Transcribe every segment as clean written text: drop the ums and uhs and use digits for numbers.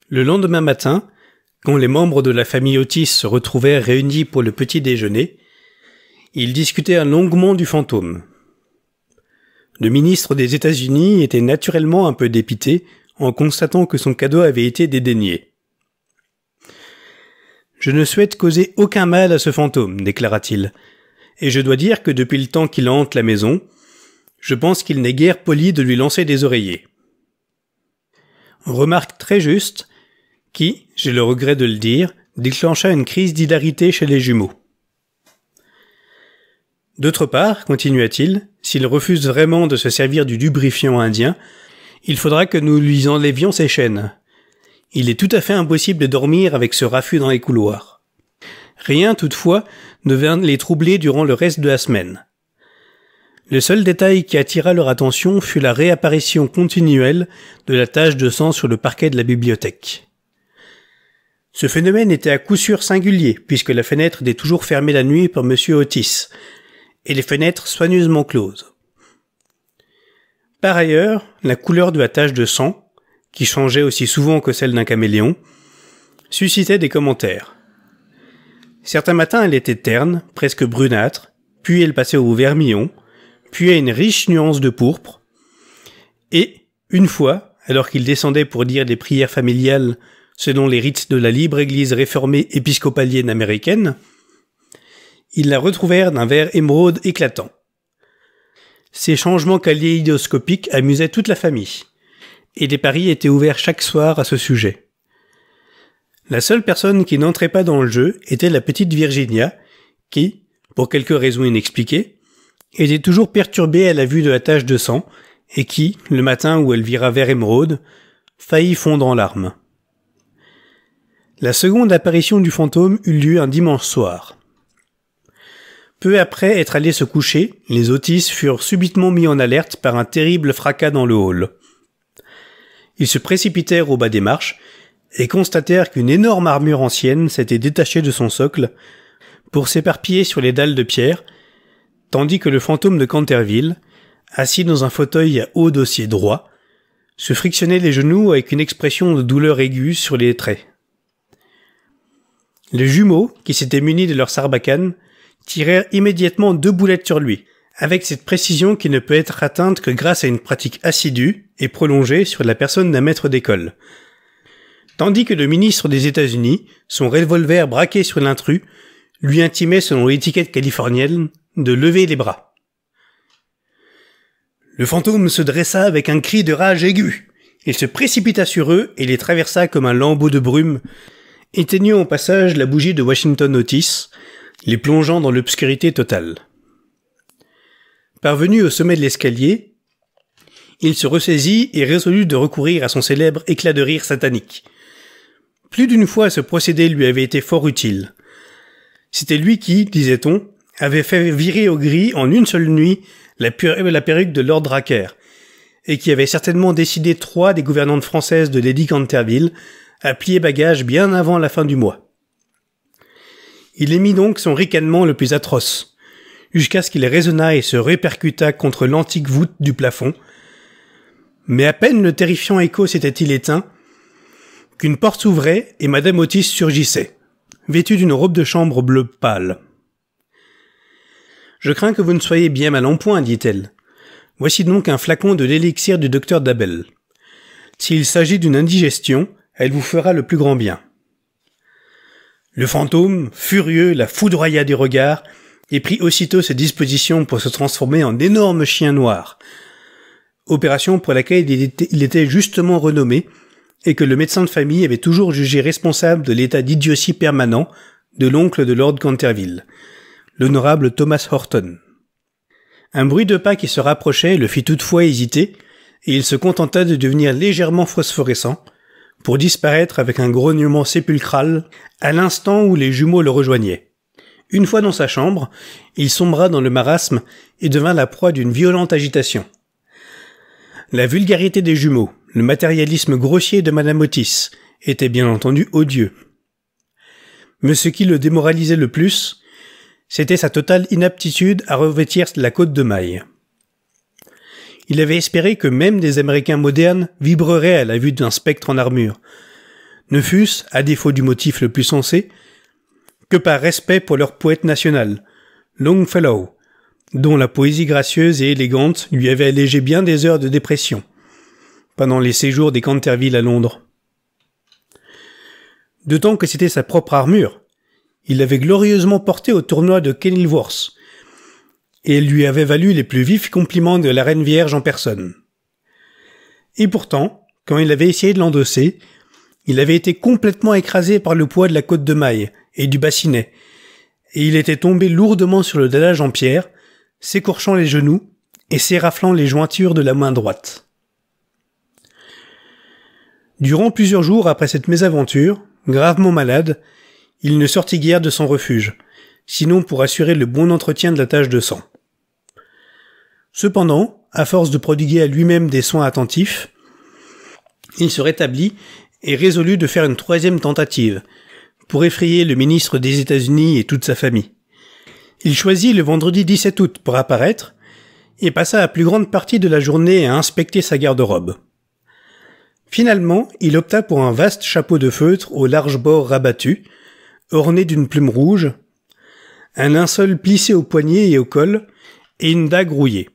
Le lendemain matin, quand les membres de la famille Otis se retrouvèrent réunis pour le petit déjeuner, ils discutèrent longuement du fantôme. Le ministre des États-Unis était naturellement un peu dépité en constatant que son cadeau avait été dédaigné. « Je ne souhaite causer aucun mal à ce fantôme, déclara-t-il, et je dois dire que depuis le temps qu'il hante la maison, je pense qu'il n'est guère poli de lui lancer des oreillers. » Remarque très juste, qui, j'ai le regret de le dire, déclencha une crise d'hilarité chez les jumeaux. D'autre part, continua-t-il, s'il refuse vraiment de se servir du lubrifiant indien, il faudra que nous lui enlévions ses chaînes. Il est tout à fait impossible de dormir avec ce raffut dans les couloirs. Rien, toutefois, ne vint les troubler durant le reste de la semaine. Le seul détail qui attira leur attention fut la réapparition continuelle de la tache de sang sur le parquet de la bibliothèque. Ce phénomène était à coup sûr singulier, puisque la fenêtre était toujours fermée la nuit par M. Otis, et les fenêtres soigneusement closes. Par ailleurs, la couleur de la tache de sang, qui changeait aussi souvent que celle d'un caméléon, suscitait des commentaires. Certains matins, elle était terne, presque brunâtre, puis elle passait au vermillon, puis à une riche nuance de pourpre, et, une fois, alors qu'il descendait pour dire des prières familiales selon les rites de la libre église réformée épiscopalienne américaine, ils la retrouvèrent d'un vert émeraude éclatant. Ces changements kaléidoscopiques amusaient toute la famille, et des paris étaient ouverts chaque soir à ce sujet. La seule personne qui n'entrait pas dans le jeu était la petite Virginia, qui, pour quelque raison inexpliquée, était toujours perturbée à la vue de la tache de sang, et qui, le matin où elle vira vert émeraude, faillit fondre en larmes. La seconde apparition du fantôme eut lieu un dimanche soir. Peu après être allés se coucher, les Otis furent subitement mis en alerte par un terrible fracas dans le hall. Ils se précipitèrent au bas des marches et constatèrent qu'une énorme armure ancienne s'était détachée de son socle pour s'éparpiller sur les dalles de pierre, tandis que le fantôme de Canterville, assis dans un fauteuil à haut dossier droit, se frictionnait les genoux avec une expression de douleur aiguë sur les traits. Les jumeaux, qui s'étaient munis de leur sarbacane, tirèrent immédiatement 2 boulettes sur lui, avec cette précision qui ne peut être atteinte que grâce à une pratique assidue et prolongée sur la personne d'un maître d'école. Tandis que le ministre des États-Unis, son revolver braqué sur l'intrus, lui intimait selon l'étiquette californienne de lever les bras. Le fantôme se dressa avec un cri de rage aiguë. Il se précipita sur eux et les traversa comme un lambeau de brume, éteignant au passage la bougie de Washington Otis, les plongeant dans l'obscurité totale. Parvenu au sommet de l'escalier, il se ressaisit et résolut de recourir à son célèbre éclat de rire satanique. Plus d'une fois ce procédé lui avait été fort utile. C'était lui qui, disait-on, avait fait virer au gris en une seule nuit la perruque de Lord Dracker, et qui avait certainement décidé 3 des gouvernantes françaises de Lady Canterville à plier bagage bien avant la fin du mois. Il émit donc son ricanement le plus atroce, jusqu'à ce qu'il résonna et se répercuta contre l'antique voûte du plafond, mais à peine le terrifiant écho s'était-il éteint, qu'une porte s'ouvrait et Madame Otis surgissait, vêtue d'une robe de chambre bleu pâle. « Je crains que vous ne soyez bien mal en point, dit-elle. Voici donc un flacon de l'élixir du docteur Dabel. S'il s'agit d'une indigestion, elle vous fera le plus grand bien. » Le fantôme, furieux, la foudroya du regard et prit aussitôt ses dispositions pour se transformer en énorme chien noir, opération pour laquelle il était justement renommé et que le médecin de famille avait toujours jugé responsable de l'état d'idiotie permanent de l'oncle de Lord Canterville, l'honorable Thomas Horton. Un bruit de pas qui se rapprochait le fit toutefois hésiter, et il se contenta de devenir légèrement phosphorescent, pour disparaître avec un grognement sépulcral à l'instant où les jumeaux le rejoignaient. Une fois dans sa chambre, il sombra dans le marasme et devint la proie d'une violente agitation. La vulgarité des jumeaux, le matérialisme grossier de Madame Otis, étaient bien entendu odieux. Mais ce qui le démoralisait le plus, c'était sa totale inaptitude à revêtir la cotte de maille. Il avait espéré que même des Américains modernes vibreraient à la vue d'un spectre en armure, ne fût-ce, à défaut du motif le plus sensé, que par respect pour leur poète national, Longfellow, dont la poésie gracieuse et élégante lui avait allégé bien des heures de dépression, pendant les séjours des Canterville à Londres. D'autant que c'était sa propre armure. Il l'avait glorieusement portée au tournoi de Kenilworth, et elle lui avait valu les plus vifs compliments de la Reine Vierge en personne. Et pourtant, quand il avait essayé de l'endosser, il avait été complètement écrasé par le poids de la côte de maille et du bassinet, et il était tombé lourdement sur le dallage en pierre, s'écorchant les genoux et s'éraflant les jointures de la main droite. Durant plusieurs jours après cette mésaventure, gravement malade, il ne sortit guère de son refuge, sinon pour assurer le bon entretien de la tache de sang. Cependant, à force de prodiguer à lui-même des soins attentifs, il se rétablit et résolut de faire une troisième tentative, pour effrayer le ministre des États-Unis et toute sa famille. Il choisit le vendredi 17 août pour apparaître, et passa la plus grande partie de la journée à inspecter sa garde-robe. Finalement, il opta pour un vaste chapeau de feutre au large bord rabattu, orné d'une plume rouge, un linceul plissé au poignet et au col, et une dague rouillée.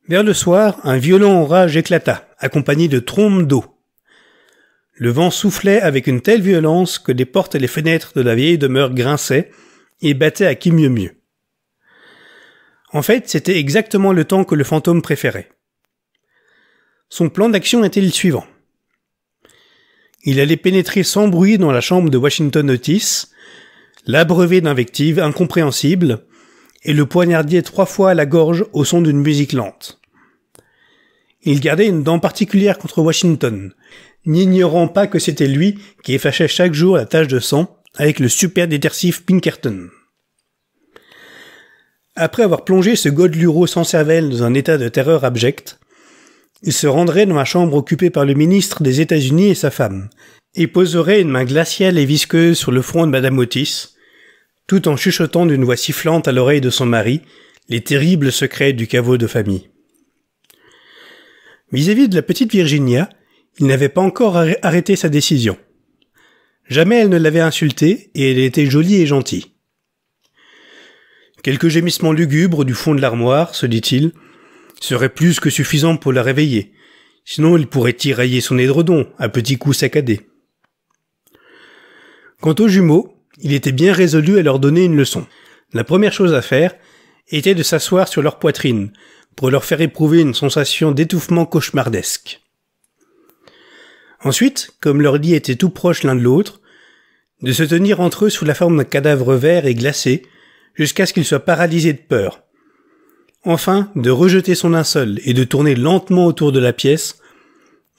Vers le soir, un violent orage éclata, accompagné de trombes d'eau. Le vent soufflait avec une telle violence que les portes et les fenêtres de la vieille demeure grinçaient et battaient à qui mieux mieux. En fait, c'était exactement le temps que le fantôme préférait. Son plan d'action était le suivant. Il allait pénétrer sans bruit dans la chambre de Washington Otis, l'abreuver d'invectives incompréhensibles, et le poignarder 3 fois à la gorge au son d'une musique lente. Il gardait une dent particulière contre Washington, n'ignorant pas que c'était lui qui effachait chaque jour la tache de sang avec le super détersif Pinkerton. Après avoir plongé ce Godelureau sans cervelle dans un état de terreur abjecte, il se rendrait dans la chambre occupée par le ministre des États-Unis et sa femme, et poserait une main glaciale et visqueuse sur le front de Madame Otis, tout en chuchotant d'une voix sifflante à l'oreille de son mari les terribles secrets du caveau de famille. Vis-à-vis de la petite Virginia, il n'avait pas encore arrêté sa décision. Jamais elle ne l'avait insultée, et elle était jolie et gentille. Quelques gémissements lugubres du fond de l'armoire, se dit-il, seraient plus que suffisants pour la réveiller, sinon il pourrait tirailler son édredon à petits coups saccadés. Quant aux jumeaux, il était bien résolu à leur donner une leçon. La première chose à faire était de s'asseoir sur leur poitrine, pour leur faire éprouver une sensation d'étouffement cauchemardesque. Ensuite, comme leur lit était tout proche l'un de l'autre, de se tenir entre eux sous la forme d'un cadavre vert et glacé, jusqu'à ce qu'ils soient paralysés de peur. Enfin, de rejeter son linceul et de tourner lentement autour de la pièce,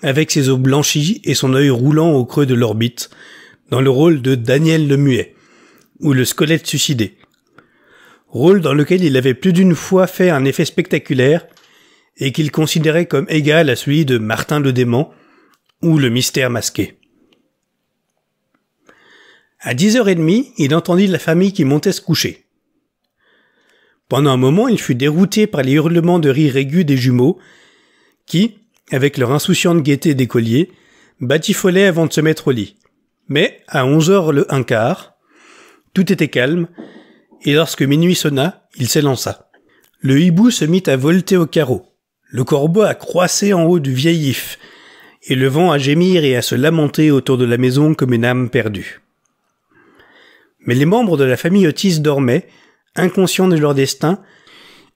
avec ses os blanchis et son œil roulant au creux de l'orbite, dans le rôle de Daniel le Muet, ou le squelette suicidé. Rôle dans lequel il avait plus d'une fois fait un effet spectaculaire, et qu'il considérait comme égal à celui de Martin le Dément, ou le mystère masqué. À 10h30, il entendit la famille qui montait se coucher. Pendant un moment, il fut dérouté par les hurlements de rire aigus des jumeaux, qui, avec leur insouciante gaieté d'écoliers, batifolaient avant de se mettre au lit. Mais, à 11h le 1/4, tout était calme, et lorsque minuit sonna, il s'élança. Le hibou se mit à volter au carreau, le corbeau à croisser en haut du vieil if, et le vent à gémir et à se lamenter autour de la maison comme une âme perdue. Mais les membres de la famille Otis dormaient, inconscients de leur destin,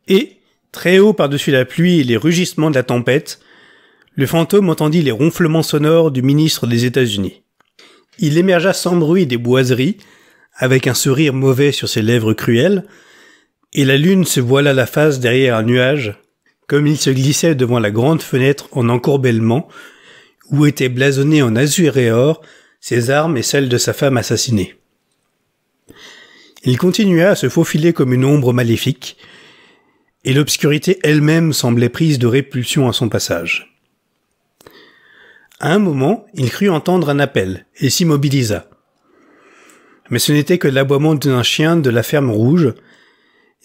et, très haut par-dessus la pluie et les rugissements de la tempête, le fantôme entendit les ronflements sonores du ministre des États-Unis. Il émergea sans bruit des boiseries, avec un sourire mauvais sur ses lèvres cruelles, et la lune se voila la face derrière un nuage, comme il se glissait devant la grande fenêtre en encorbellement, où étaient blasonnées en azur et or ses armes et celles de sa femme assassinée. Il continua à se faufiler comme une ombre maléfique, et l'obscurité elle-même semblait prise de répulsion à son passage. À un moment, il crut entendre un appel, et s'immobilisa. Mais ce n'était que l'aboiement d'un chien de la ferme rouge,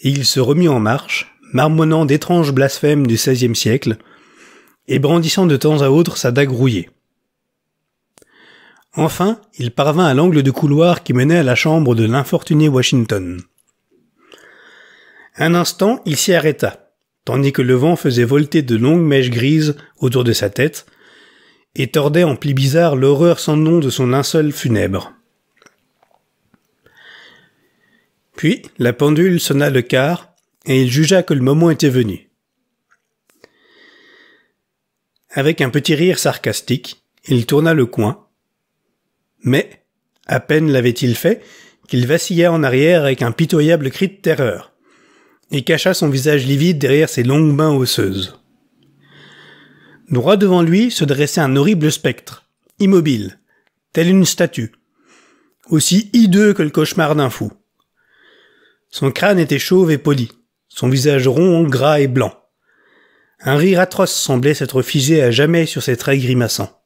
et il se remit en marche, marmonnant d'étranges blasphèmes du XVIe siècle, et brandissant de temps à autre sa dague rouillée. Enfin, il parvint à l'angle de couloir qui menait à la chambre de l'infortuné Washington. Un instant, il s'y arrêta, tandis que le vent faisait volter de longues mèches grises autour de sa tête, et tordait en plis bizarres l'horreur sans nom de son linceul funèbre. Puis, la pendule sonna le quart, et il jugea que le moment était venu. Avec un petit rire sarcastique, il tourna le coin, mais, à peine l'avait-il fait, qu'il vacilla en arrière avec un pitoyable cri de terreur, et cacha son visage livide derrière ses longues mains osseuses. Droit devant lui se dressait un horrible spectre, immobile, tel une statue, aussi hideux que le cauchemar d'un fou. Son crâne était chauve et poli, son visage rond, gras et blanc. Un rire atroce semblait s'être figé à jamais sur ses traits grimaçants.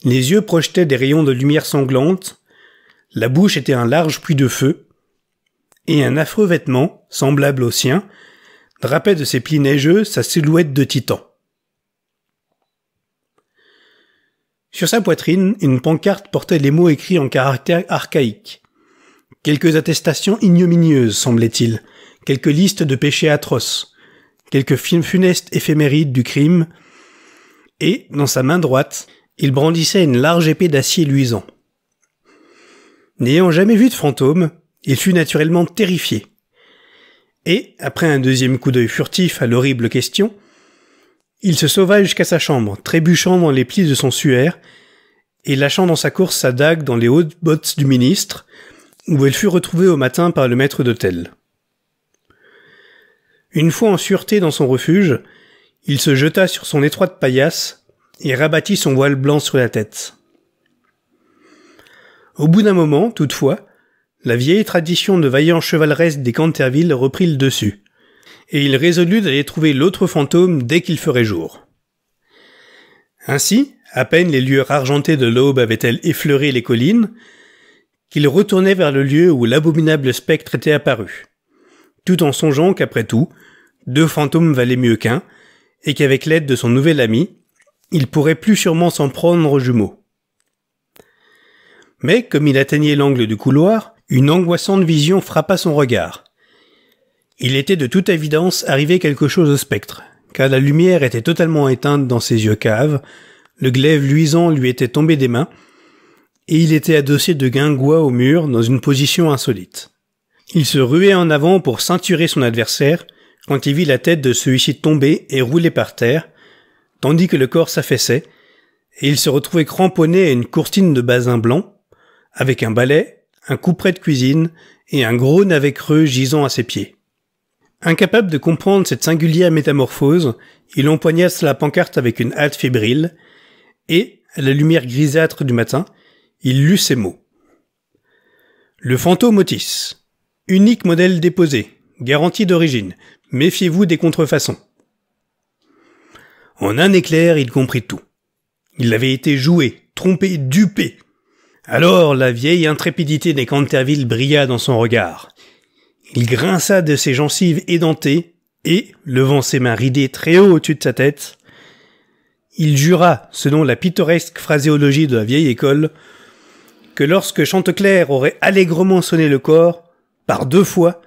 Les yeux projetaient des rayons de lumière sanglante, la bouche était un large puits de feu, et un affreux vêtement, semblable au sien, drapait de ses plis neigeux sa silhouette de titan. Sur sa poitrine, une pancarte portait les mots écrits en caractères archaïques. Quelques attestations ignominieuses, semblait-il, quelques listes de péchés atroces, quelques funestes éphémérides du crime, et, dans sa main droite, il brandissait une large épée d'acier luisant. N'ayant jamais vu de fantôme, il fut naturellement terrifié. Et, après un deuxième coup d'œil furtif à l'horrible question, il se sauva jusqu'à sa chambre, trébuchant dans les plis de son suaire, et lâchant dans sa course sa dague dans les hautes bottes du ministre, où elle fut retrouvée au matin par le maître d'hôtel. Une fois en sûreté dans son refuge, il se jeta sur son étroite paillasse et rabattit son voile blanc sur la tête. Au bout d'un moment, toutefois, la vieille tradition de vaillant chevaleresque des Canterville reprit le dessus, et il résolut d'aller trouver l'autre fantôme dès qu'il ferait jour. Ainsi, à peine les lueurs argentées de l'aube avaient-elles effleuré les collines, qu'il retournait vers le lieu où l'abominable spectre était apparu, tout en songeant qu'après tout, 2 fantômes valaient mieux qu'un, et qu'avec l'aide de son nouvel ami, il pourrait plus sûrement s'en prendre aux jumeaux. Mais, comme il atteignait l'angle du couloir, une angoissante vision frappa son regard. Il était de toute évidence arrivé quelque chose au spectre, car la lumière était totalement éteinte dans ses yeux caves, le glaive luisant lui était tombé des mains, et il était adossé de guingois au mur dans une position insolite. Il se ruait en avant pour ceinturer son adversaire, quand il vit la tête de celui-ci tomber et rouler par terre, tandis que le corps s'affaissait, et il se retrouvait cramponné à une courtine de basin blanc, avec un balai, un couperet de cuisine et un gros navet creux gisant à ses pieds. Incapable de comprendre cette singulière métamorphose, il empoigna la pancarte avec une hâte fébrile, et, à la lumière grisâtre du matin, il lut ces mots. Le fantôme Otis. Unique modèle déposé. Garantie d'origine. Méfiez-vous des contrefaçons. En un éclair, il comprit tout. Il avait été joué, trompé, dupé. Alors la vieille intrépidité des Canterville brilla dans son regard. Il grinça de ses gencives édentées et, levant ses mains ridées très haut au-dessus de sa tête, il jura, selon la pittoresque phraséologie de la vieille école, que lorsque Chanteclair aurait allègrement sonné le corps, par 2 fois,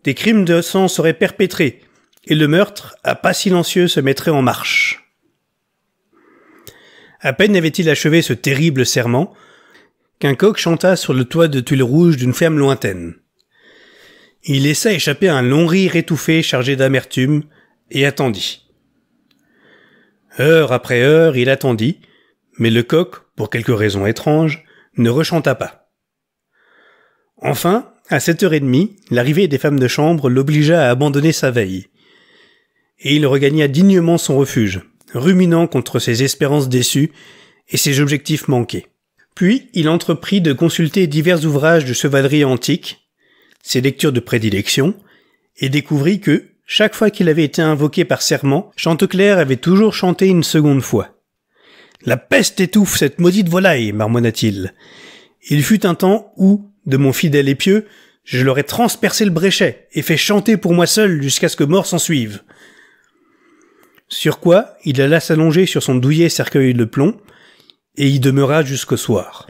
des crimes de sang seraient perpétrés et le meurtre, à pas silencieux, se mettrait en marche. À peine avait-il achevé ce terrible serment qu'un coq chanta sur le toit de tuiles rouges d'une ferme lointaine. Il laissa échapper un long rire étouffé chargé d'amertume et attendit. Heure après heure, il attendit, mais le coq, pour quelque raison étrange, ne rechanta pas. Enfin, à 7h30, l'arrivée des femmes de chambre l'obligea à abandonner sa veille. Et il regagna dignement son refuge, ruminant contre ses espérances déçues et ses objectifs manqués. Puis, il entreprit de consulter divers ouvrages de chevalerie antique, ses lectures de prédilection, et découvrit que, chaque fois qu'il avait été invoqué par serment, Chanteclair avait toujours chanté une seconde fois. « La peste étouffe cette maudite volaille !» marmonna-t-il. « Il fut un temps où, de mon fidèle épieu, je leur ai transpercé le bréchet et fait chanter pour moi seul jusqu'à ce que mort s'en suive. » Sur quoi, il alla s'allonger sur son douillet cercueil de plomb, et y demeura jusqu'au soir.